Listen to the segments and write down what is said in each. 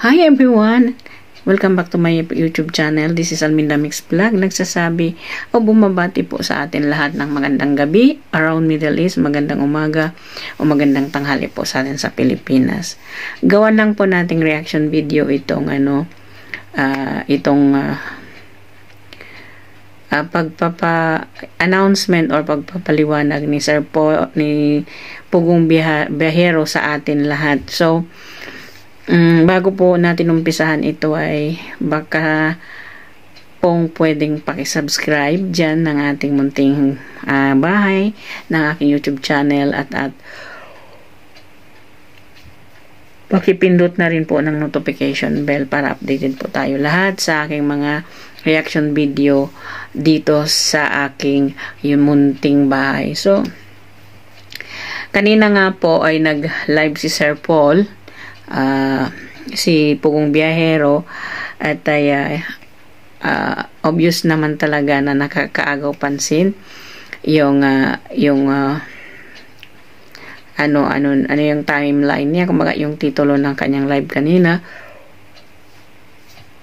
Hi everyone! Welcome back to my YouTube channel. This is Alminda Mix Vlog. Nagsasabi o bumabati po sa atin lahat ng magandang gabi around Middle East, magandang umaga o magandang tanghali po sa atin sa Pilipinas. Gawan lang po nating reaction video itong pagpapa-announcement or pagpapaliwanag ni Sir Paul, ni Pugong Biyahero sa atin lahat. So, bago po natin umpisahan ito ay baka pong pwedeng pakisubscribe dyan ng ating munting bahay ng aking YouTube channel at pakipindot na rin po ng notification bell para updated po tayo lahat sa aking mga reaction video dito sa aking munting bahay. So, kanina nga po ay nag-live si Sir Paul, si Pugong Biyahero, at ay obvious naman talaga na nakakaagaw pansin yung yung timeline niya, kumbaga yung titulo ng kanyang live kanina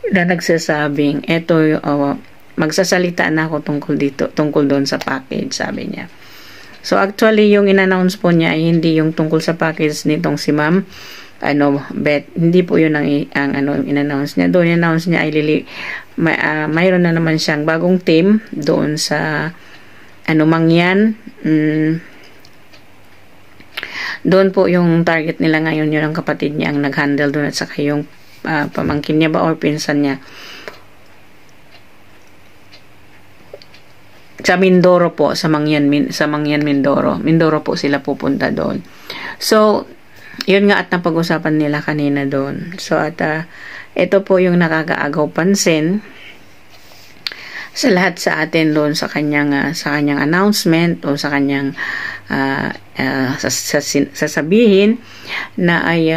na nagsasabing magsasalita na ako tungkol doon sa package, sabi niya. So actually yung in-announce po niya ay hindi yung tungkol sa package nitong si Ma'am Bet, hindi po yun ang in-announce niya. Doon in-announce niya ay mayroon na naman siyang bagong team doon sa Mangyan. Doon po yung target nila ngayon, yun ang kapatid niya ang nag-handle doon at saka yung pamangkin niya ba or pinsan niya. Sa Mindoro po, sa Mangyan Mindoro po sila pupunta doon. So, yun nga at napag-usapan nila kanina doon. So, ito po yung nakakaagaw pansin sa lahat sa atin doon sa kanyang announcement o sa kanyang sasabihin na ay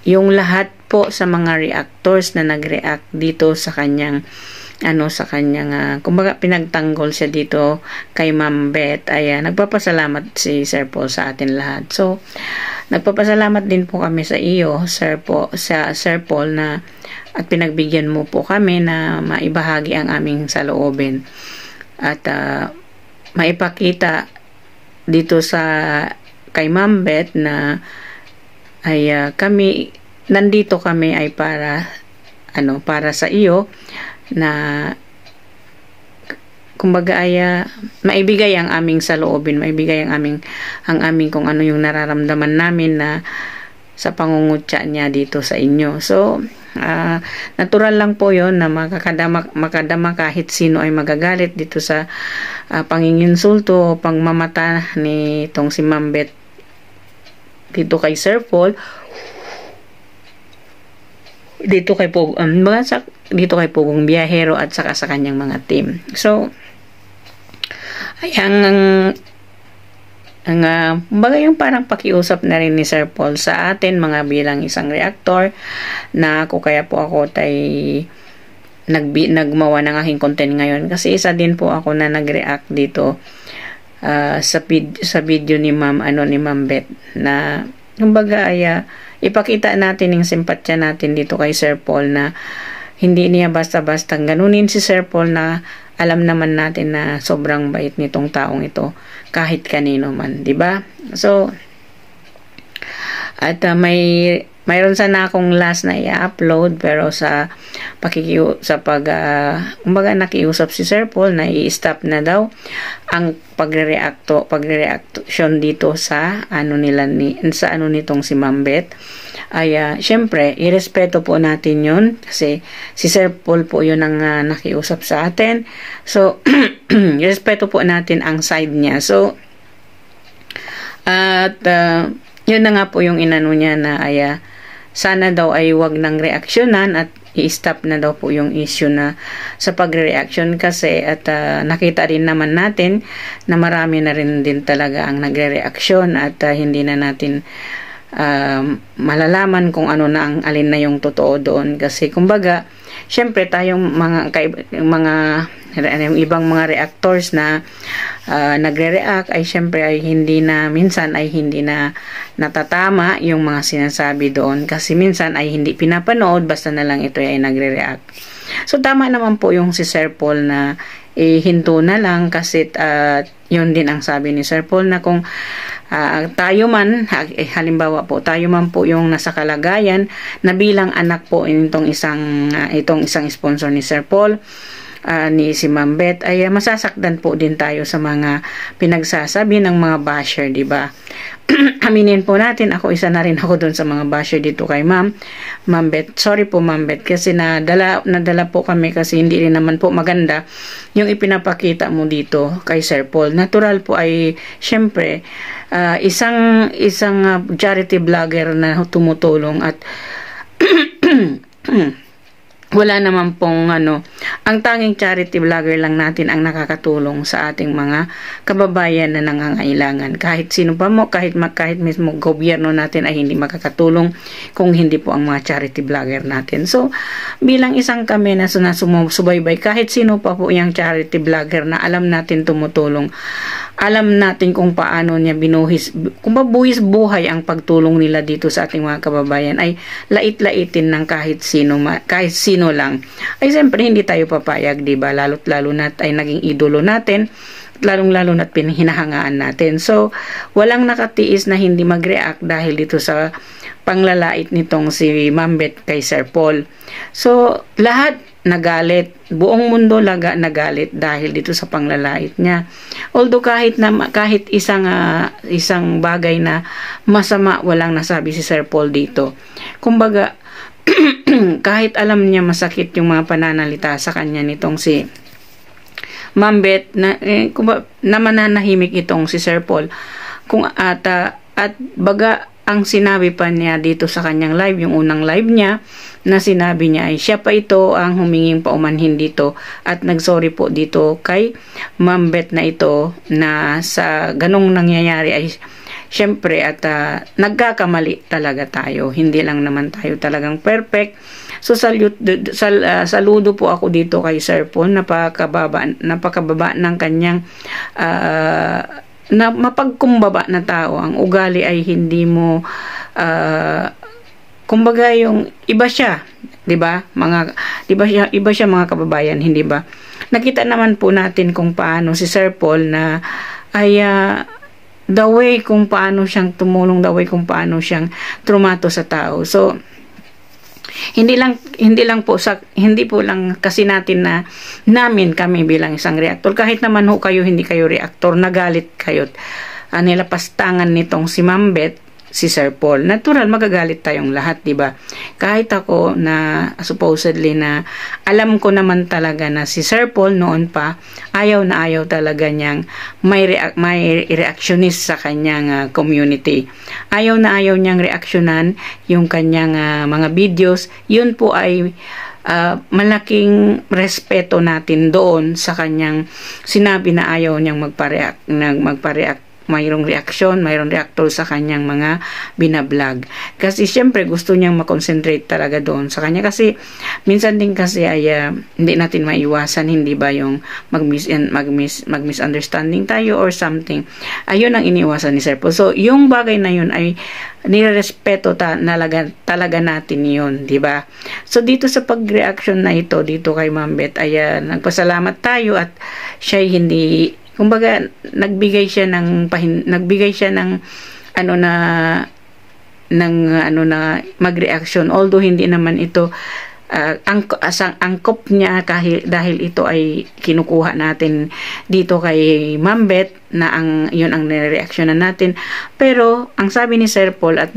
yung lahat po sa mga reactors na nag-react dito sa kanyang kumbaga pinagtanggol siya dito kay Ma'am Bet, ay nagpapasalamat si Sir Paul sa atin lahat. So, nagpapasalamat din po kami sa iyo, Sir Paul, na at pinagbigyan mo po kami na maibahagi ang aming saloobin at maipakita dito kay Ma'am Bet na ay nandito kami ay para sa iyo, na kumbaga ay maibigay ang aming saloobin, maibigay ang aming kung ano yung nararamdaman namin na sa pangungutya niya dito sa inyo. So, natural lang po yon na makadama kahit sino ay magagalit dito sa panginginsulto o pangmamata ni itong si Ma'am Bet dito kay Sir Paul, dito kay Pugong Biyahero at saka sa kanyang mga team. So, baga yung parang pakiusap na rin ni Sir Paul sa atin mga bilang isang reactor, na kaya po ako nagmawa ng aking content ngayon kasi isa din po ako na nag-react dito sa video ni Ma'am Bet, na kumbaga ay ipakita natin yung simpatya natin dito kay Sir Paul, na hindi niya basta-basta ganunin si Sir Paul, na alam naman natin na sobrang bait nitong taong ito kahit kanino man, di ba? So, at mayroon sana akong last na i-upload, pero kumbaga nakiusap si Sir Paul na i-stop na daw ang pagre-reaction dito sa nitong si Ma'am Bet. Ay syempre irespeto po natin yun kasi si Sir Paul po yun ang nakiusap sa atin. So irespeto po natin ang side niya. So at yun na nga po yung inano niya na sana daw ay wag nang reaksyonan at i-stop na daw po yung issue na sa pagre-reaction kasi at nakita rin naman natin na marami na rin din talaga ang nagre-reaksyon at hindi na natin malalaman kung alin na yung totoo doon kasi kumbaga syempre tayong mga yung ibang mga reactors na nagre-react ay syempre ay minsan ay hindi na natatama yung mga sinasabi doon kasi minsan ay hindi pinapanood basta na lang ito ay nagre-react. So tama naman po yung si Sir Paul na hinto na lang kasi yun din ang sabi ni Sir Paul na kung tayo man, halimbawa po, tayo man po yung nasa kalagayan na bilang anak po itong isang sponsor ni Sir Paul, ni si Ma'am Beth, ay masasaktan po din tayo sa mga pinagsasabi ng mga basher, di ba? Aminin po natin, isa na rin ako doon sa mga basher dito kay Ma'am Beth. Sorry po Ma'am Beth kasi nadala po kami kasi hindi rin naman po maganda yung ipinapakita mo dito kay Sir Paul. Natural po ay syempre isang charity vlogger na tumutulong at wala naman pong ang tanging charity vlogger lang natin ang nakakatulong sa ating mga kababayan na nangangailangan. Kahit sino pa mo, kahit mismo gobyerno natin ay hindi makakatulong kung hindi po ang mga charity vlogger natin. So, bilang isang kami na sumusubaybay, kahit sino pa po yung charity vlogger na alam natin tumutulong, alam natin kung paano niya kung mabuhis buhay ang pagtulong nila dito sa ating mga kababayan, ay lait-laitin ng kahit sino lang, ay siyempre hindi tayo papayag, diba? Lalo na ay naging idolo natin, lalong-lalo na hinahangaan natin. So, walang nakatiis na hindi mag-react dahil dito sa panglalait nitong si Ma'am Beth kay Sir Paul. So, lahat nagalit, buong mundo nagalit dahil dito sa panglalait niya. Although kahit isang bagay na masama walang nasabi si Sir Paul dito. Kumbaga, kahit alam niya masakit yung mga pananalita sa kanya nitong si Ma'am Beth na mananahimik itong si Sir Paul at baga ang sinabi pa niya dito sa kanyang live, yung unang live niya na sinabi niya ay siya pa ito ang huminging paumanhin dito at nagsorry po dito kay Ma'am Beth na ito na sa ganong nangyayari ay syempre at nagkakamali talaga tayo. Hindi lang naman tayo talagang perfect. So saludo po ako dito kay Sir Paul, napakababa ng kanyang na mapagkumbaba na tao. Ang ugali ay hindi mo kumbaga yung iba siya, 'di ba? Iba siya mga kababayan, hindi ba? Nakita naman po natin kung paano si Sir Paul na ay the way kung paano siyang tumulong, the way kung paano siyang trumato sa tao. So hindi po lang kasi natin na kami bilang isang reactor, kahit naman ho kayo hindi kayo reactor, nagalit kayo nilapastangan nitong si Ma'am Beth si Sir Paul. Natural magagalit tayong lahat, 'di ba? Kahit ako na supposedly na alam ko naman talaga na si Sir Paul noon pa ayaw talaga niyang may reactionist sa kanyang community. Ayaw niyang reaksyonan yung kanyang mga videos. Yun po ay malaking respeto natin doon sa kanyang sinabi na ayaw niyang magpa-react, mayroong reaksyon, mayroong reactor sa kanyang mga binablog. Kasi syempre gusto niyang makonsentrate talaga doon sa kanya kasi minsan din kasi ay hindi natin maiwasan, hindi ba, yung mag-misunderstanding tayo or something. Ayun ang iniwasan ni Sir Paul. So yung bagay na yun ay nirespeto talaga natin yun, di ba? So dito sa pag-reaction na ito dito kay Ma'am Beth ay nagpasalamat tayo at siya hindi, kumbaga nagbigay siya ng mag-reaction, although hindi naman ito angkop niya dahil ito ay kinukuha natin dito kay Ma'am Beth na yun ang nireaksyonan natin. Pero ang sabi ni Sir Paul at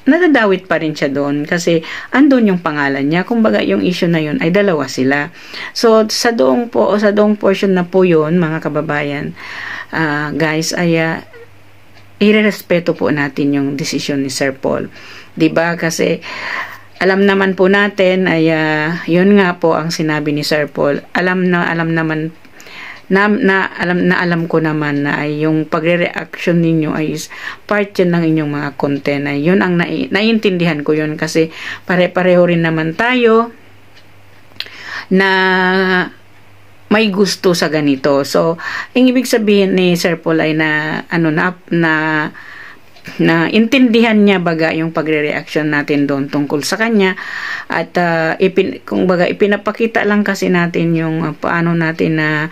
nadadawit pa rin siya doon kasi andun yung pangalan niya. Kumbaga yung issue na yun ay dalawa sila. So sa doong portion na po yun, mga kababayan, guys, ay irerespeto po natin yung desisyon ni Sir Paul, 'di ba? Kasi alam naman po natin ay yun nga po ang sinabi ni Sir Paul. Alam ko naman na ay yung pagre-reaction ninyo ay part yun ng inyong mga content. Ay yun ang naiintindihan ko yun kasi pare-pareho rin naman tayo na may gusto sa ganito. So, ang ibig sabihin ni Sir Paul ay na intindihan niya baga yung pagre-reaction natin doon tungkol sa kanya, at kung baga ipinapakita lang kasi natin yung paano natin na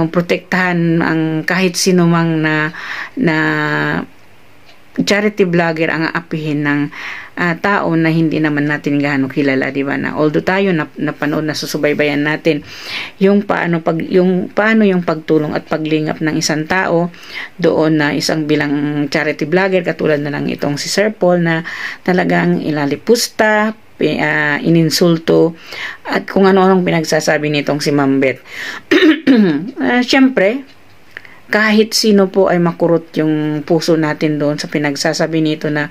protektahan ang kahit sino mang na charity vlogger ang aapihin ng tao na hindi naman natin gaano kilala, di ba? Na although tayo napanood, na susubaybayan natin yung paano yung pagtulong at paglingap ng isang tao doon na isang bilang charity vlogger, katulad na lang itong si Sir Paul na talagang ilalipusta, ininsulto at kung ano-anong pinagsasabi nitong si Ma'am Beth. Siyempre, kahit sino po ay makurot yung puso natin doon sa pinagsasabi nito na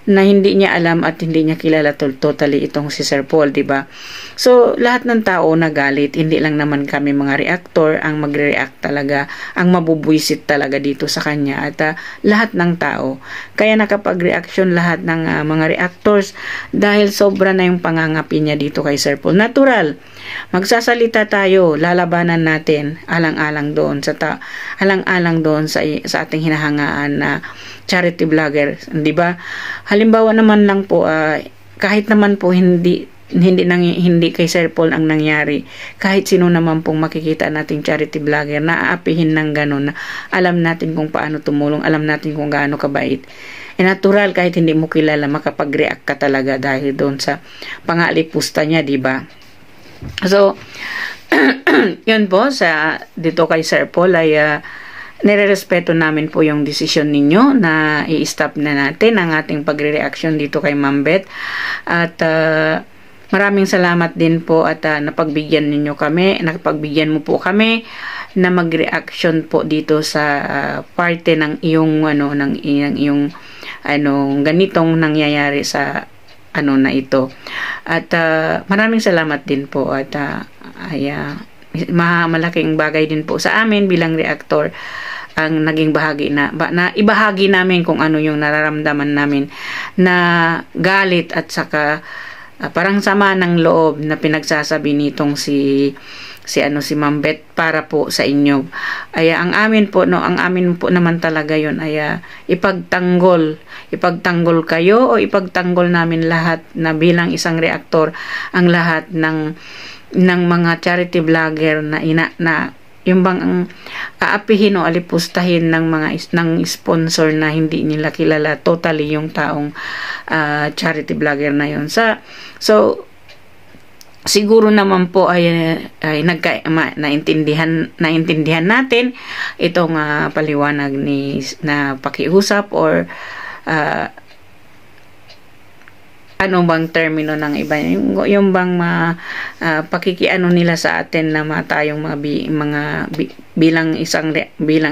hindi niya alam at hindi niya kilala totally itong si Sir Paul, di ba? So, lahat ng tao nagalit, hindi lang naman kami mga reactor ang magre-react talaga, ang mabubwisit talaga dito sa kanya, at lahat ng tao. Kaya nakapag-reaction lahat ng mga reactors dahil sobra na yung pangangapi niya dito kay Sir Paul. Natural. Magsasalita tayo, lalabanan natin alang-alang doon sa ating hinahangaan na charity vlogger, di ba? Halimbawa naman lang po, kahit naman po hindi kay Sir Paul ang nangyari, kahit sino naman pong makikita nating charity vlogger na aapihin ng ganun, na alam natin kung paano tumulong, alam natin kung gaano kabait. Natural, kahit hindi mo kilala, makapag-react ka talaga dahil doon sa pangalipusta niya, di ba? So, yun po, dito kay Sir Paul ay nirerespeto namin po yung desisyon ninyo na i-stop na natin ang ating pagre-reaction dito kay Ma'am Beth. At maraming salamat din po at napagbigyan mo po kami na mag-reaction po dito sa parte ng iyong ganitong nangyayari sa na ito. At maraming salamat din po, at malaking bagay din po sa amin bilang reactor ang naging bahagi na ibahagi namin kung ano yung nararamdaman namin na galit at saka parang sama ng loob na pinagsasabi nitong si Ma'am Beth para po sa inyo. Ay ang amin po naman talaga yon ay ipagtanggol kayo, o ipagtanggol namin lahat na bilang isang reactor ang lahat ng mga charity vlogger na yung bang aapihin o alipustahin ng sponsor na hindi nila kilala totally yung taong charity vlogger na yun. So siguro naman po ay naintindihan natin itong paliwanag na pakiusap or ano bang termino ng iba, yung bang pakikiano nila sa atin na tayong bilang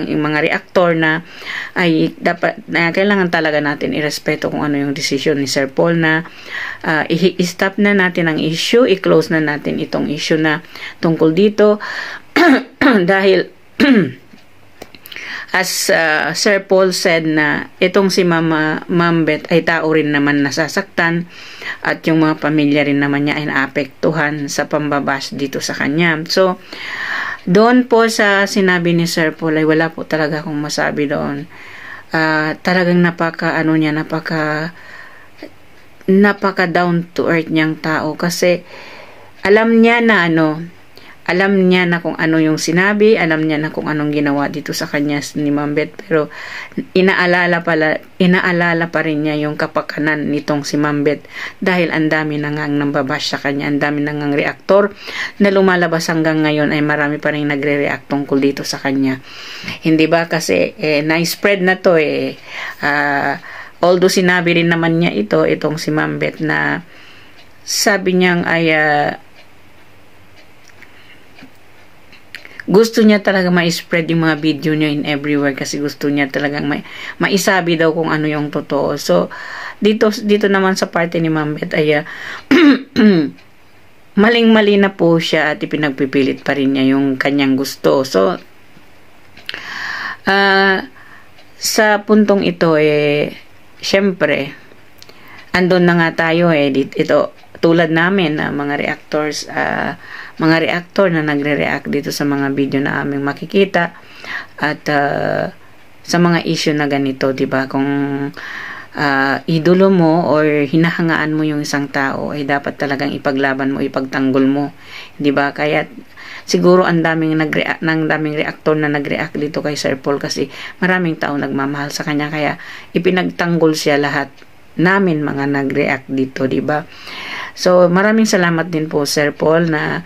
mga reactor na ay dapat kailangan talaga natin irespeto kung ano yung decision ni Sir Paul na i-stop na natin ang issue, i-close na natin itong issue na tungkol dito dahil as Sir Paul said na itong si Ma'am Beth ay tao rin naman nasasaktan, at yung mga pamilya rin naman niya ay naapektuhan sa pambabash dito sa kanya. So doon po sa sinabi ni Sir Paul ay wala po talaga akong masabi doon. Talagang napaka down to earth niyang tao, kasi alam niya na kung ano yung sinabi, alam niya na kung anong ginawa dito sa kanya ni Ma'am Beth, pero inaalala pa rin niya yung kapakanan nitong si Ma'am Beth dahil ang dami na ngang nambabash sa kanya, ang dami na ngang reaktor na lumalabas hanggang ngayon ay marami pa rin nagre-react tungkol dito sa kanya. Hindi ba kasi na-spread na to although sinabi rin naman niya itong si Ma'am Beth na sabi niyang ay gusto niya talaga ma-spread yung mga video niya in everywhere, kasi gusto niya talagang maisabi daw kung ano yung totoo. So dito naman sa parte ni Ma'am Beth ay maling-mali na po siya at ipinagpipilit pa rin niya yung kanyang gusto. So sa puntong ito syempre andun na nga tayo ito tulad namin mga reactors, mga reactor na nagre-react dito sa mga video na aming makikita at sa mga issue na ganito, 'di ba? Kung idolo mo or hinahangaan mo yung isang tao, ay dapat talagang ipaglaban mo, ipagtanggol mo, 'di ba? Kaya siguro ang daming reactor na nag-react dito kay Sir Paul kasi maraming tao nagmamahal sa kanya, kaya ipinagtanggol siya lahat namin mga nag-react dito, 'di ba? So maraming salamat din po Sir Paul na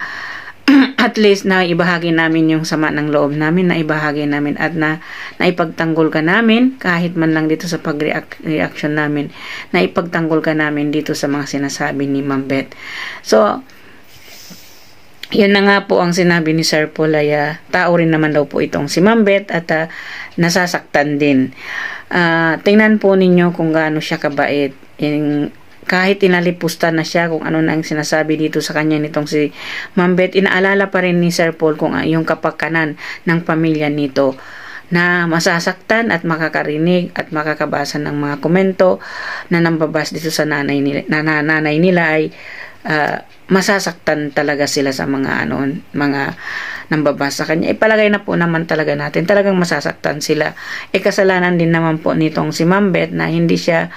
at least na ibahagi namin yung sama ng loob namin, na ibahagi namin at na ipagtanggol ka namin kahit man lang dito sa pag-reaction namin, na ipagtanggol ka namin dito sa mga sinasabi ni Ma'am Beth. So yan na nga po ang sinabi ni Sir Paul, ay tao rin naman daw po itong si Ma'am Beth at nasasaktan din. Tingnan po ninyo kung gaano siya kabait. Kahit inalipusta na siya kung ano na ang sinasabi dito sa kanya nitong si Ma'am Beth, inaalala pa rin ni Sir Paul kung yung kapakanan ng pamilya nito, na masasaktan at makakarinig at makakabasa ng mga komento na nambabas dito sa nanay nila ay masasaktan talaga sila sa mga nambabasa kanya. Ipalagay na po naman talaga natin, talagang masasaktan sila. Kasalanan din naman po nitong si Ma'am Beth na hindi siya,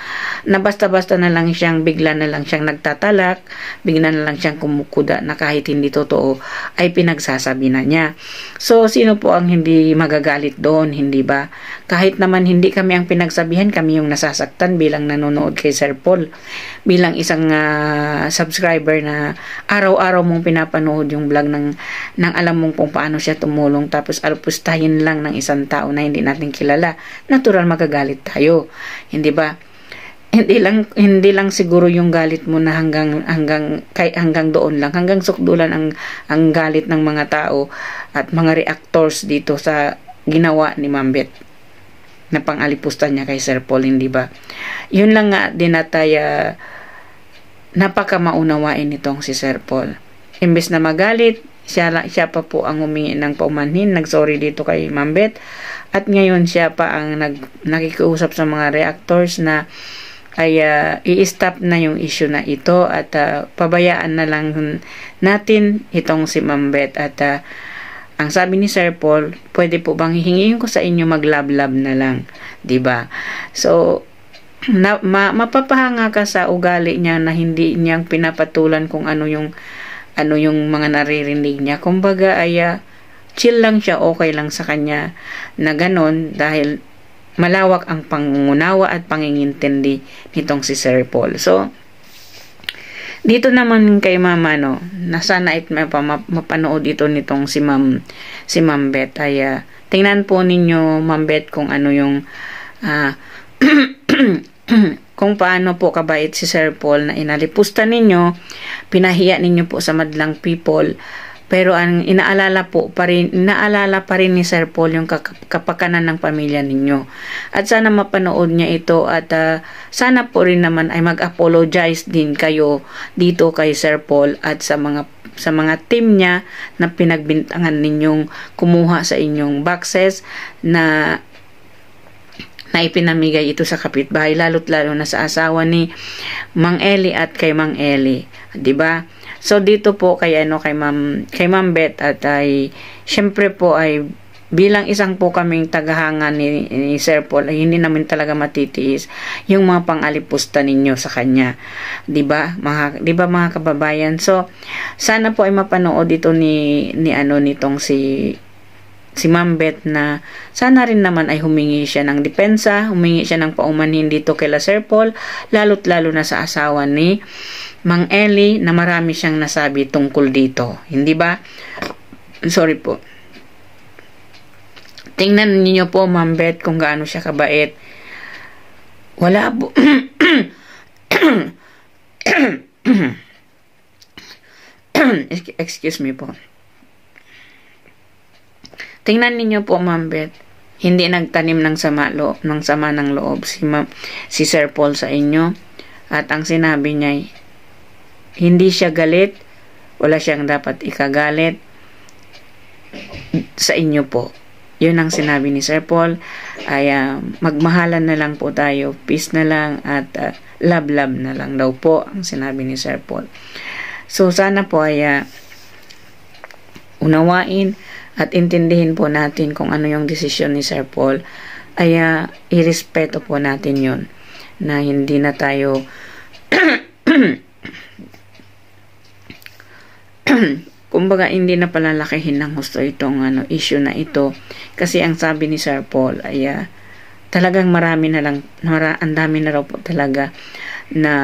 na basta-basta na lang siyang, bigla na lang siyang nagtatalak, bigla na lang siyang kumukuda na kahit hindi totoo ay pinagsasabi na niya. So sino po ang hindi magagalit doon, hindi ba? Kahit naman hindi kami ang pinagsabihan, kami yung nasasaktan bilang nanonood kay Sir Paul, bilang isang subscriber na araw-araw mong pinapanood yung vlog ng alam mong kung paano siya tumulong, tapos alpustahin lang ng isang tao na hindi natin kilala, natural magagalit tayo, hindi ba? Hindi lang siguro yung galit mo na hanggang doon lang, hanggang sukdulan ang galit ng mga tao at mga reactors dito sa ginawa ni Ma'am Beth na pang-alipusta niya kay Sir Paul, hindi ba? Yun lang nga din na tayo napaka maunawain nitong si Sir Paul. Imbes na magalit, siya pa po ang humingi ng paumanhin, nagsorry dito kay Ma'am Beth, at ngayon siya pa ang nakikiusap sa mga reactors na ay i-stop na yung issue na ito at pabayaan na lang natin itong si Ma'am Beth. At ang sabi ni Sir Paul, pwede po bang hihingiin ko sa inyo mag-love-love na lang, 'di ba? So mapapahanga ka sa ugali niya na hindi niyang pinapatulan kung ano yung mga naririnig niya. Kumbaga ay chill lang siya, okay lang sa kanya na ganon, dahil malawak ang pangunawa at pangingintindi nitong si Sir Paul. So dito naman kay Mama, na sana mapanood ito nitong si Ma'am Beth, ay tingnan po ninyo Ma'am Beth kung ano yung kung paano po kabait si Sir Paul na inalipusta ninyo, pinahiya ninyo po sa madlang people, pero ang inaalala pa rin ni Sir Paul yung kapakanan ng pamilya ninyo. At sana mapanood niya ito at sana po rin naman ay mag-apologize din kayo dito kay Sir Paul at sa mga team niya na pinagbintangan ninyong kumuha sa inyong boxes na ipinamigay ito sa kapitbahay, lalo't lalo na sa asawa ni Mang Eli at kay Mang Eli, 'di ba? So dito po kay Ma'am Beth, at ay syempre po ay bilang isang po kaming tagahanga ni Sir Paul, ay hindi namin talaga matitiis yung mga pang-alipusta ninyo sa kanya, 'di ba? Mga kababayan. So sana po ay mapanood ito nitong si Ma'am Beth, na sana rin naman ay humingi siya ng depensa, humingi siya ng paumanhin dito kay Sir Paul, lalo't lalo na sa asawa ni Mang Eli, na marami siyang nasabi tungkol dito, hindi ba? Sorry po. Tingnan niyo po Ma'am Beth kung gaano siya kabait. Wala po excuse me po. Tingnan ninyo po Ma'am Beth, hindi nagtanim ng sama ng loob si Sir Paul sa inyo, at ang sinabi niya, hindi siya galit, wala siyang dapat ikagalit sa inyo po. Yun ang sinabi ni Sir Paul, ay magmahalan na lang po tayo, peace na lang, at love na lang daw po ang sinabi ni Sir Paul. So sana po ay unawain at intindihin po natin kung ano yung desisyon ni Sir Paul, ay irespeto po natin yun, na hindi na tayo kumbaga hindi na palalakihin ng gusto itong issue na ito, kasi ang sabi ni Sir Paul ay talagang marami na lang, ang dami na raw po talaga na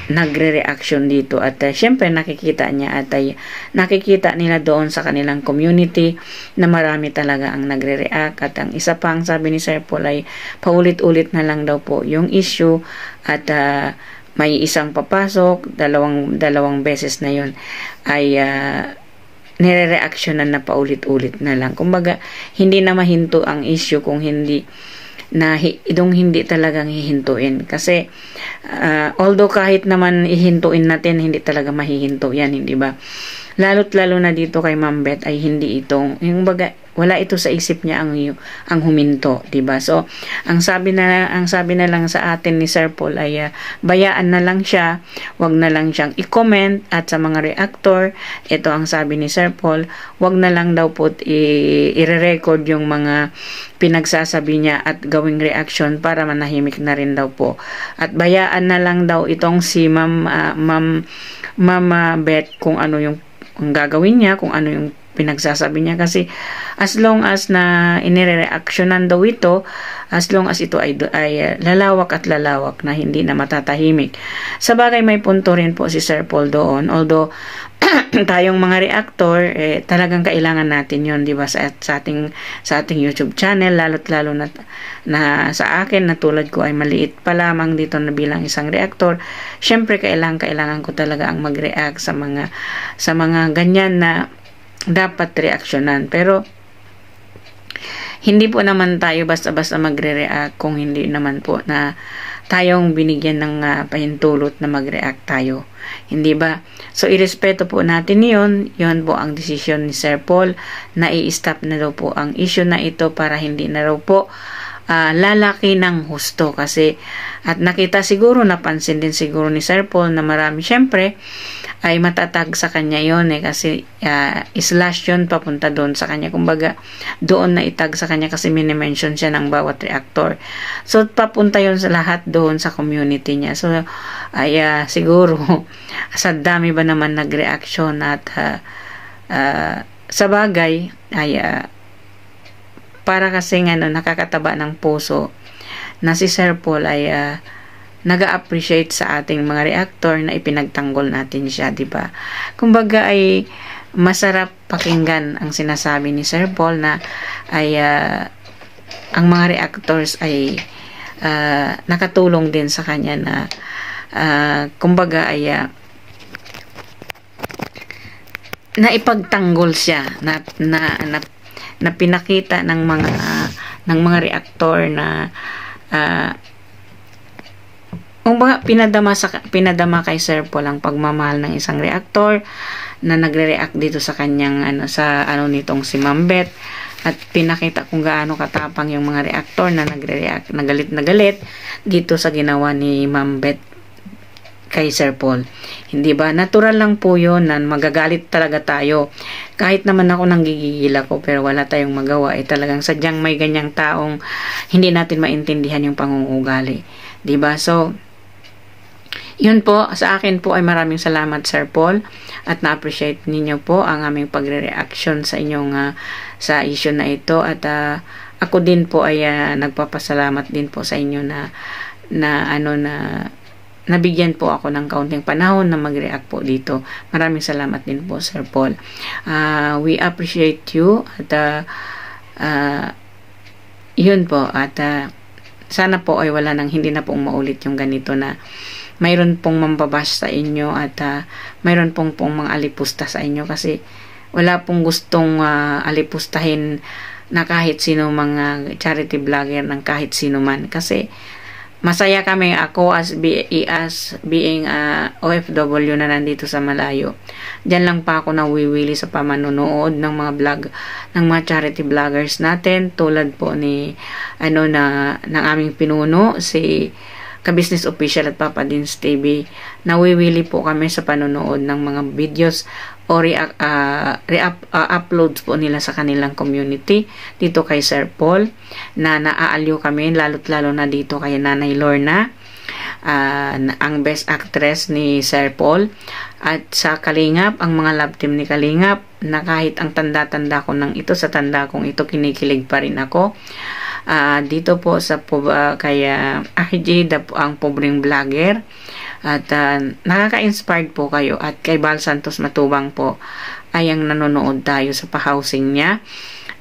nagre-reaction dito, at syempre nakikita niya at nakikita nila doon sa kanilang community na marami talaga ang nagre-react, at ang isa pang sabi ni Sir Paul ay paulit-ulit na lang daw po yung issue, at may isang papasok, dalawang beses na yun ay nire-reactionan na paulit-ulit na lang. Kumbaga hindi na mahinto ang issue kung hindi talagang hihintuin, kasi although kahit naman ihintuin natin, hindi talaga mahihinto yan, hindi ba? Lalo't lalo na dito kay Ma'am Beth ay hindi itong, yung baga, wala ito sa isip niya ang huminto, di ba? So ang sabi na lang sa atin ni Sir Paul ay bayaan na lang siya, wag na lang siyang i-comment, at sa mga reactor, ito ang sabi ni Sir Paul, wag na lang daw po i-record yung mga pinagsasabi niya at gawing reaction para manahimik na rin daw po, at bayaan na lang daw itong si Ma'am Beth kung ano yung gagawin niya, kung ano yung pinagsasabi niya, kasi as long as na inire-reactionan daw ito, as long as ito ay lalawak at lalawak na hindi na matatahimik. Sa bagay may punto rin po si Sir Paul doon, although tayong mga reactor talagang kailangan natin yon, di ba, sa ating YouTube channel, lalo't lalo na sa akin na tulad ko ay maliit pa lamang dito na bilang isang reactor. Syempre kailangan ko talaga ang mag-react sa mga ganyan na dapat reaksyonan, pero hindi po naman tayo basta-basta magre-react kung hindi naman po na tayong binigyan ng pahintulot na mag-react tayo, hindi ba? So irespeto po natin yon po ang desisyon ni Sir Paul, na i-stop na daw po ang issue na ito para hindi na raw po lalaki ng husto, kasi at napansin din siguro ni Sir Paul na marami syempre ay matatag sa kanya yon, kasi slash yun papunta doon sa kanya, kumbaga doon na itag sa kanya kasi minimension siya ng bawat reactor, so papunta yon sa lahat doon sa community niya. So ay siguro sa dami ba naman nag-reaction, at sa bagay ay para kasi nakakataba ng puso na si Sir Paul ay nag-appreciate sa ating mga reactor na ipinagtanggol natin siya, di ba? Kumbaga ay masarap pakinggan ang sinasabi ni Sir Paul na ay ang mga reactors ay nakatulong din sa kanya na kumbaga ay na ipagtanggol siya, na pinakita ng mga reactor na kumbaga pinadama kay Sir Paul ang pagmamahal ng isang reactor na nagre-react dito sa kanyang nitong si Ma'am Beth, at pinakita kung gaano katapang yung mga reactor na nagre-react, na galit dito sa ginawa ni Ma'am Beth kay Sir Paul. Hindi ba? Natural lang po yun na magagalit talaga tayo. Kahit naman ako nanggigigil ako, pero wala tayong magawa. Talagang sadyang may ganyang taong hindi natin maintindihan yung pangungugali. Di ba? So, yun po, sa akin po ay maraming salamat Sir Paul, at na-appreciate ninyo po ang aming pagre-reaction sa inyong sa issue na ito, at ako din po ay nagpapasalamat din po sa inyo na nabigyan po ako ng kaunting panahon na mag-react po dito. Maraming salamat din po Sir Paul. We appreciate you, at yun po, at sana po ay hindi na pong maulit yung ganito na mayroon pong mambabash sa inyo, at mayroon pong mga alipusta sa inyo, kasi wala pong gustong alipustahin na kahit sino, mga charity vlogger ng kahit sino man, kasi masaya kami, ako as being OFW na nandito sa malayo. Diyan lang pa ako nawiwili sa pamanonood ng mga vlog ng mga charity vloggers natin, tulad po ni ng aming pinuno si Ka-Business Official at Papa Dins TV. Nawiwili po kami sa panonood ng mga videos o uploads po nila sa kanilang community dito kay Sir Paul, na naaalyo kami lalo't lalo na dito kay Nanay Lorna, ang best actress ni Sir Paul, at sa Kalingap, ang mga love team ni Kalingap, na kahit ang tanda-tanda ko ng ito, sa tanda kong ito, kinikilig pa rin ako. Dito po sa kaya RJ, ang pobreng vlogger, at nakaka-inspired po kayo, at kay Bal Santos Matubang po ay ang nanonood tayo sa pa-housing niya,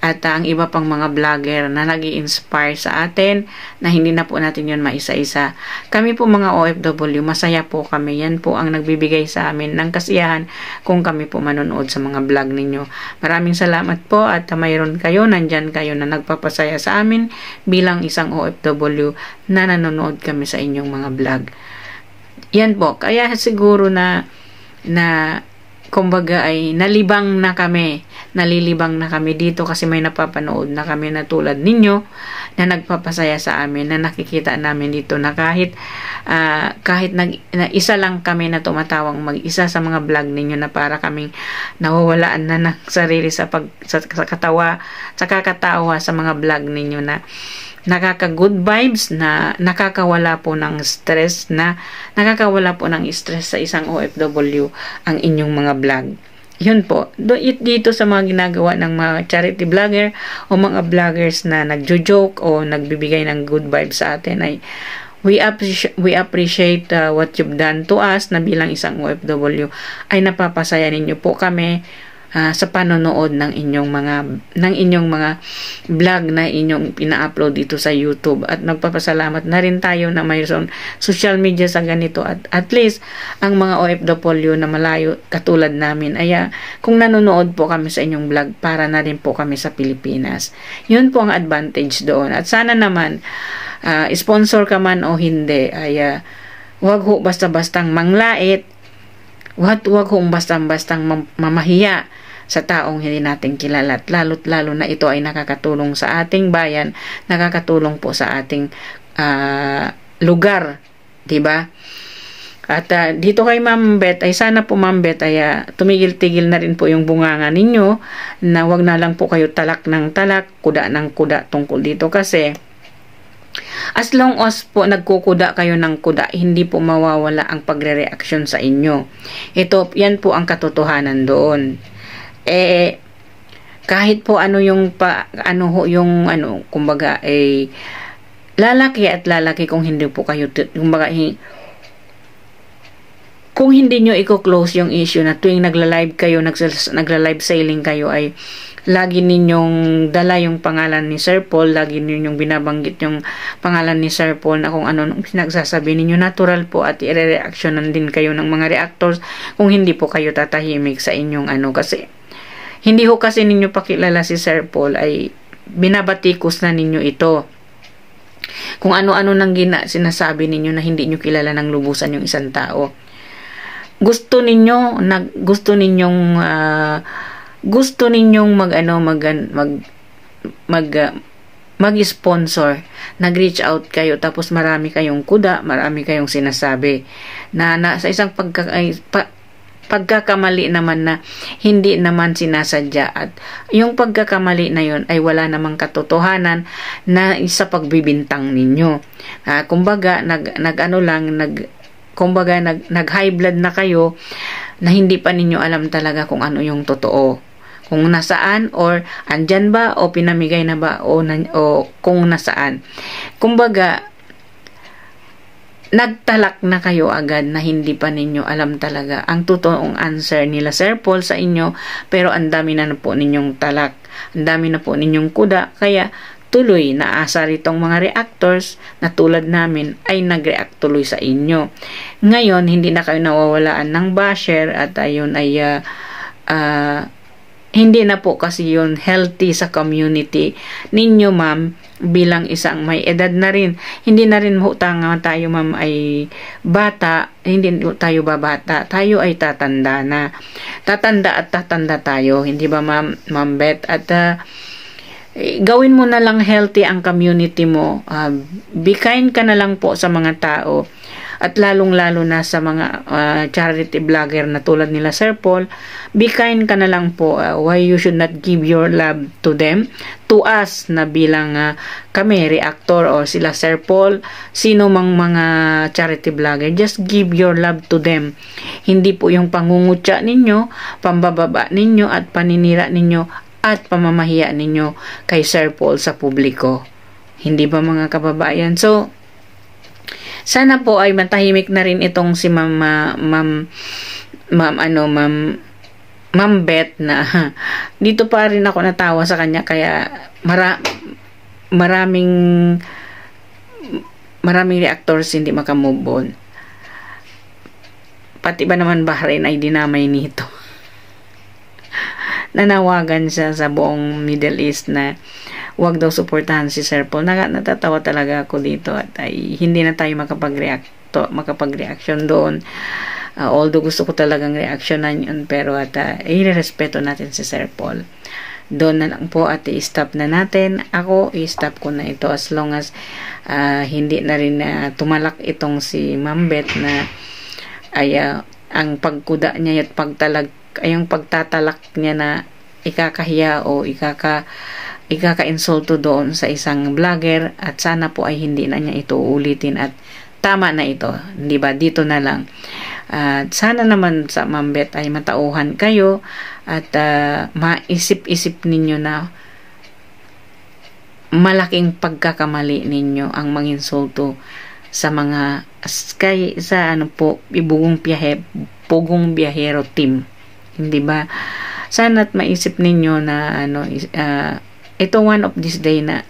at ang iba pang mga vlogger na nag-i-inspire sa atin, na hindi na po natin yun maisa-isa. Kami po mga OFW, masaya po kami. Yan po ang nagbibigay sa amin ng kasiyahan kung kami po manonood sa mga vlog ninyo. Maraming salamat po, at mayroon kayo, nandyan kayo na nagpapasaya sa amin bilang isang OFW na nanonood kami sa inyong mga vlog. Yan po, kaya siguro na kumbaga ay nalilibang na kami dito, kasi may napapanood na kami na tulad ninyo na nagpapasaya sa amin, na nakikita namin dito na kahit na isa lang kami na tumatawang mag-isa sa mga vlog ninyo, na para kaming nawawalaan na ng sarili sa kakatawa sa mga vlog ninyo, na nakaka-good vibes, na nakakawala po ng stress sa isang OFW ang inyong mga vlog. Yun po, dito sa mga ginagawa ng mga charity vlogger o mga vloggers na nagjo-joke o nagbibigay ng good vibes sa atin, ay we appreciate what you've done to us, na bilang isang OFW ay napapasaya ninyo po kami sa panonood ng inyong mga vlog na inyong pina-upload dito sa YouTube. At nagpapasalamat na rin tayo na mayroon social media sa ganito, at least ang mga OFW na malayo katulad namin ay kung nanonood po kami sa inyong vlog, para na rin po kami sa Pilipinas. Yun po ang advantage doon. At sana naman sponsor ka man o hindi, ay wag ho basta-bastang manglait, wag ho basta-bastang mamahiya sa taong hindi natin kilala, at lalo na ito ay nakakatulong sa ating bayan, nakakatulong po sa ating lugar, diba? At dito kay Ma'am Beth, ay sana po Ma'am Beth ay tumigil-tigil na rin po yung bunganga ninyo, na wag na lang po kayo talak ng talak, kuda ng kuda tungkol dito, kasi as long as po nagkukuda kayo ng kuda, hindi po mawawala ang pagre-reaction sa inyo. Yan po ang katotohanan doon. Kahit po kumbaga lalaki at lalaki, kung hindi po kayo, kumbaga kung hindi nyo i-close yung issue, na tuwing nagla-live kayo, nagla-live sailing kayo, ay lagi ninyong dala yung pangalan ni Sir Paul, lagi ninyong binabanggit yung pangalan ni Sir Paul, na kung ano pinagsasabi ninyo, natural po, at i-reactionan din kayo ng mga reactors kung hindi po kayo tatahimik sa inyong kasi hindi ho kasi ninyo pakilala si Sir Paul, ay binabatikos na ninyo ito. Kung ano-ano nang sinasabi ninyo na hindi nyo kilala ng lubusan yung isang tao. Gusto ninyong mag-sponsor, nag-reach out kayo, tapos marami kayong kuda, marami kayong sinasabi na sa isang pagkakamali naman na hindi naman sinasadya, at yung pagkakamali na yun ay wala namang katotohanan na sa pagbibintang ninyo. Kumbaga nag-high blood na kayo, na hindi pa ninyo alam talaga kung ano yung totoo, kung nasaan, or andyan ba, o pinamigay na ba, o kung nasaan. Kumbaga nagtalak na kayo agad, na hindi pa ninyo alam talaga ang totoong answer nila Sir Paul sa inyo, pero ang dami na po ninyong talak, ang dami na po ninyong kuda, kaya tuloy naasar itong mga reactors na tulad namin ay nag-react tuloy sa inyo. Ngayon, hindi na kayo nawawalaan ng basher, at ayun ay hindi na po kasi yun healthy sa community ninyo, ma'am, bilang isang may edad na rin. Hindi na rin tayo, ma'am, ay bata, hindi tayo babata, tayo ay tatanda na. Tatanda tayo, hindi ba, Ma'am Beth? At gawin mo na lang healthy ang community mo. Be kind ka na lang po sa mga tao. at lalong-lalo na sa mga charity vlogger na tulad nila Sir Paul, be kind ka na lang po. Why you should not give your love to them, to us na bilang kami, reactor, o sila Sir Paul, sino mang mga charity vlogger, just give your love to them. Hindi po yung pangungutya ninyo, pambababa ninyo at paninira ninyo at pamamahiya ninyo kay Sir Paul sa publiko. Hindi ba mga kababayan? So, sana po ay matahimik na rin itong si Ma'am Beth na dito pa rin ako natawa sa kanya, kaya maraming reactors hindi makamove on. Pati ba naman Bahrain ay dinamay nito. Nanawagan siya sa buong Middle East na wag daw suportahan si Sir Paul. Natatawa talaga ako dito at ay hindi na tayo makapag-reaction doon. Although gusto ko talagang reactionan yun, pero i-respeto natin si Sir Paul. Doon na lang po at i-stop na natin. Ako, i-stop ko na ito as long as hindi na rin tumalak itong si Ma'am Beth na ay ang pagkuda niya at yung pagtatalak niya na ikakahiya o ikaka-insulto doon sa isang vlogger, at sana po ay hindi na niya ito ulitin at tama na ito, di ba? Dito na lang. Sana naman sa Ma'am Beth ay matauhan kayo at maisip-isip ninyo na malaking pagkakamali ninyo ang manginsulto sa mga pugong biyahero team. Hindi ba? Sana't maisip ninyo na ito one of this day na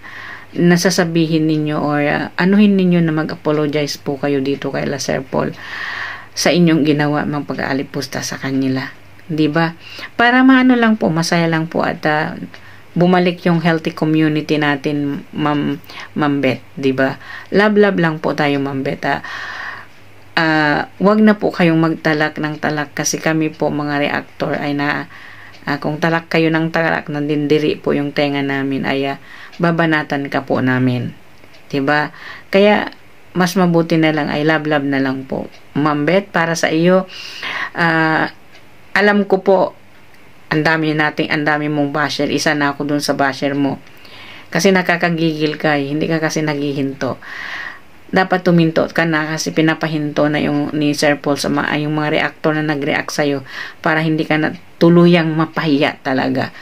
nasasabihin ninyo or anuhin ninyo na mag-apologize po kayo dito kay Sir Paul sa inyong ginawa mga pag-aalipusta sa kanila. Di ba? Para maano lang po, masaya lang po at bumalik yung healthy community natin, Ma'am Beth, di ba? Love lang po tayo, Ma'am Beth. Wag na po kayong magtalak ng talak kasi kami po mga reactor ay kung talak kayo ng talak, nandindiri po yung tenga namin, ay babanatan ka po namin. Diba? Kaya mas mabuti na lang ay love na lang po. Ma'am Beth, para sa iyo, alam ko po ang dami mong basher. Isa na ako dun sa basher mo. Kasi nakakagigil ka, hindi ka kasi naghihinto. Dapat tuminto ka na kasi pinapahinto na yung ni Sir Paul sa yung mga reactor na nag-react sa'yo para hindi ka na tuluyang mapahiya talaga.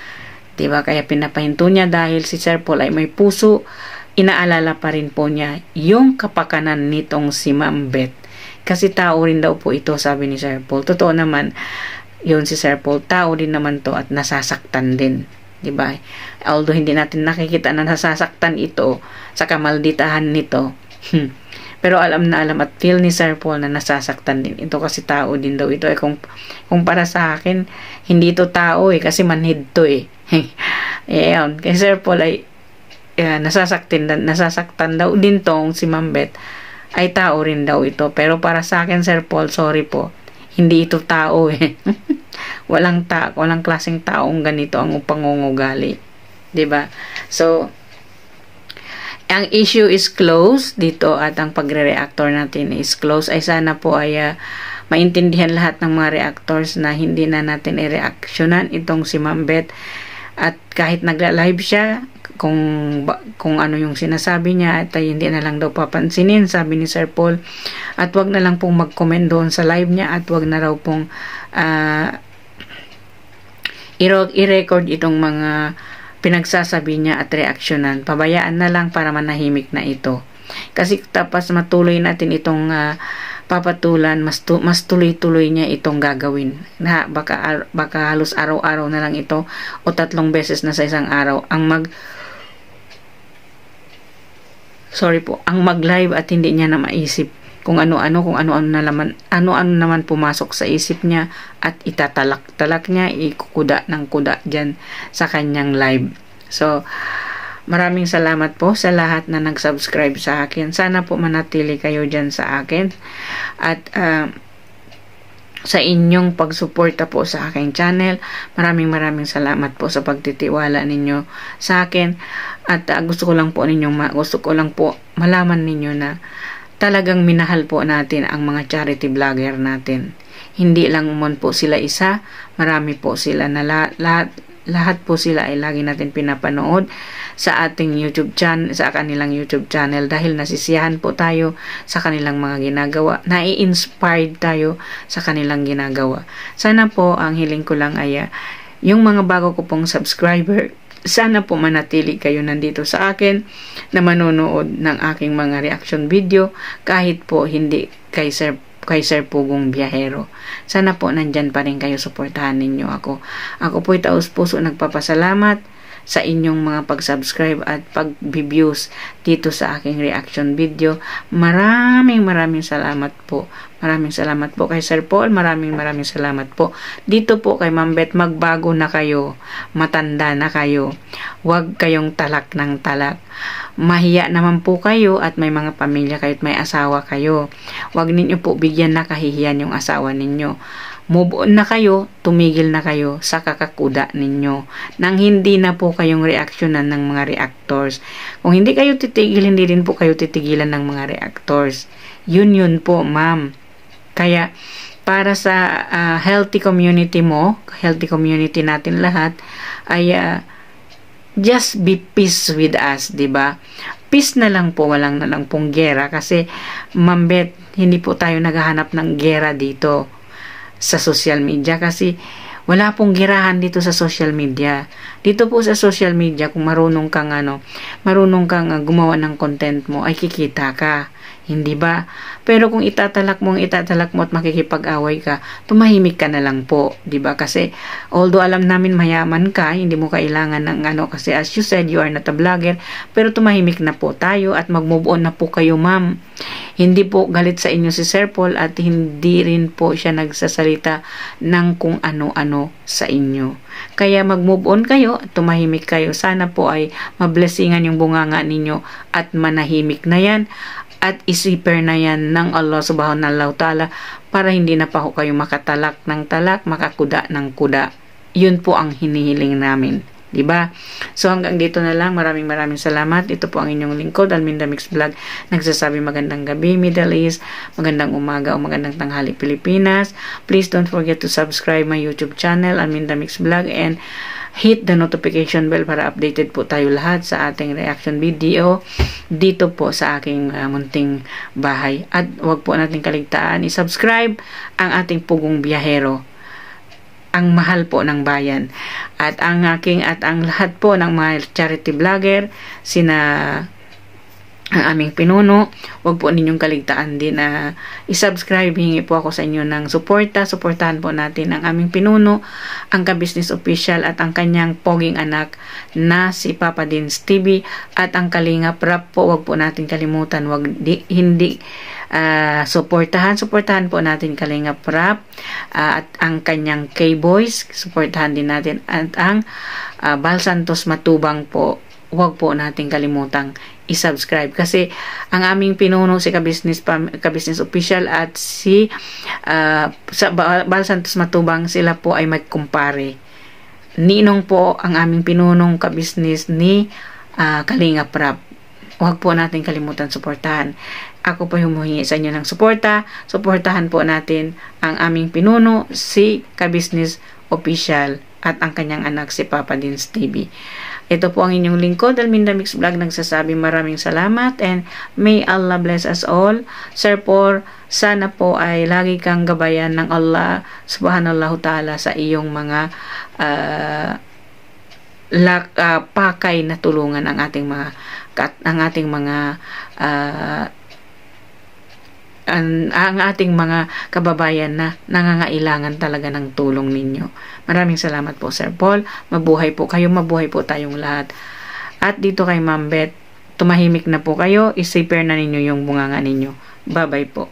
Diba? Kaya pinapahinto niya dahil si Sir Paul ay may puso. Inaalala pa rin po niya yung kapakanan nitong si Ma'am Beth. Kasi tao rin daw po ito, sabi ni Sir Paul. Totoo naman, yun si Sir Paul, tao din naman to at nasasaktan din. Diba? Although hindi natin nakikita na nasasaktan ito sa kamalditahan nito, pero alam at feel ni Sir Paul na nasasaktan din ito kasi tao din daw ito. Kung para sa akin, hindi ito tao kasi manhid to Ayan, kay Sir Paul ay nasasaktan daw din tong si Ma'am Beth, ay tao rin daw ito. Pero para sa akin, Sir Paul, sorry po, hindi ito tao walang klaseng taong ganito ang pangungugali, diba? So ang issue is closed dito at ang pagre-reactor natin is closed. Ay sana po ay maintindihan lahat ng mga reactors na hindi na natin i-reactionan itong si Ma'am Beth. At kahit nagla-live siya, kung ano yung sinasabi niya at ay hindi na lang daw papansinin, sabi ni Sir Paul. At wag na lang pong mag-comment doon sa live niya at wag na raw pong i-record itong mga pinagsasabi niya at reaksyonan. Pabayaan na lang para manahimik na ito. Kasi tapos matuloy natin itong papatulan, mas tuloy-tuloy niya itong gagawin. Baka halos araw-araw na lang ito o 3 beses na sa isang araw ang mag-live at hindi niya na maisip kung ano-ano naman pumasok sa isip niya at itatalak niya, ikukuda ng kuda dyan sa kanyang live. So, maraming salamat po sa lahat na nag-subscribe sa akin. Sana po manatili kayo dyan sa akin at sa inyong pagsuporta po sa aking channel. Maraming salamat po sa pagtitiwala ninyo sa akin at gusto ko lang po malaman ninyo na talagang minahal po natin ang mga charity vlogger natin. Hindi lang mon po sila isa, marami po sila na lahat po sila ay lagi natin pinapanood sa ating YouTube channel, sa kanilang YouTube channel, dahil nasisiyahan po tayo sa kanilang mga ginagawa, nai-inspired tayo sa kanilang ginagawa. Sana po ang hiling ko lang ay yung mga bago ko pong subscriber, sana po manatili kayo nandito sa akin na manonood ng aking mga reaction video kahit po hindi kay Sir Pugong Biyahero. Sana po nandyan pa rin kayo, suportahan ninyo ako. Ako po'y taos-puso nagpapasalamat sa inyong mga pag-subscribe at pag-views dito sa aking reaction video. Maraming salamat po. Maraming salamat po kay Sir Paul. Maraming salamat po. Dito po kay Ma'am Beth, magbago na kayo. Matanda na kayo. Huwag kayong talak ng talak. Mahiya naman po kayo at may mga pamilya kayo at may asawa kayo. Huwag ninyo po bigyan na kahihiyan yung asawa ninyo. Move on na kayo, tumigil na kayo sa kakakuda ninyo. Nang hindi na po kayong reaksyonan ng mga reactors. Kung hindi kayo titigil, hindi rin po kayo titigilan ng mga reactors. Yun po, ma'am. Kaya, para sa healthy community mo, healthy community natin lahat, ay just be peace with us, diba? Peace na lang po, walang na lang pong gera. Kasi, Ma'am Beth, hindi po tayo naghahanap ng gera dito sa social media, kasi wala pong girahan dito sa social media. Dito po sa social media, kung marunong kang gumawa ng content mo, ay kikita ka. Hindi ba? Pero kung itatalak mo at makikipag-away ka, tumahimik ka na lang po. Di ba? Kasi, although alam namin mayaman ka, hindi mo kailangan ng kasi as you said, you are not a vlogger, pero tumahimik na po tayo at mag-move on na po kayo, ma'am. Hindi po galit sa inyo si Sir Paul at hindi rin po siya nagsasalita ng kung ano-ano sa inyo. Kaya mag-move on kayo at tumahimik kayo. Sana po ay mablessingan yung bunganga ninyo at manahimik na yan at isiper na yan ng Allah subhanahu wa ta'ala para hindi na pa kayo makatalak ng talak, makakuda ng kuda. Yun po ang hinihiling namin. Diba? So hanggang dito na lang. Maraming salamat. Ito po ang inyong lingkod, Alminda Mix Vlog. Nagsasabi magandang gabi, Middle East, magandang umaga o magandang tanghali, Pilipinas. Please don't forget to subscribe my YouTube channel, Alminda Mix Vlog, and hit the notification bell para updated po tayo lahat sa ating reaction video dito po sa aking munting bahay. At huwag po natin kaligtaan i-subscribe ang ating Pugong Biyahero, ang mahal po ng bayan, at ang lahat po ng mga charity vlogger, ang aming pinuno. Huwag po ninyong kaligtaan din na i-subscribe. Hingi po ako sa inyo ng suportahan po natin ang aming pinuno, ang Ka-Business Official at ang kanyang poging anak na si Papa Dins TV at ang Kalingap Rap po. Huwag po natin kalimutan, suportahan po natin Kalingap Rap at ang kanyang K-Boys, suportahan din natin, at ang Bal Santos Matubang po. Huwag po natin kalimutang i-subscribe kasi ang aming pinuno si Ka-Business Official at si sa Bal Santos Matubang, sila po ay magkumpare. Ninong po ang aming pinunong Ka-Business ni Kalingap Rap. Huwag po natin kalimutan suportahan. Ako po humuhingi sa inyo ng suportahan po natin ang aming pinuno si Ka-Business Official at ang kanyang anak si Papa Dins TV. Ito po ang inyong lingkod, Alminda Mix Vlog, nagsasabi maraming salamat and may Allah bless us all. Sir Paul, sana po ay lagi kang gabayan ng Allah subhanahu wa ta'ala sa iyong mga pakay na tulungan ang ating mga kababayan na nangangailangan talaga ng tulong ninyo. Maraming salamat po, Sir Paul. Mabuhay po kayo, mabuhay po tayong lahat. At dito kay Ma'am Beth, tumahimik na po kayo, isiper na ninyo yung bunganga ninyo. Bye-bye po.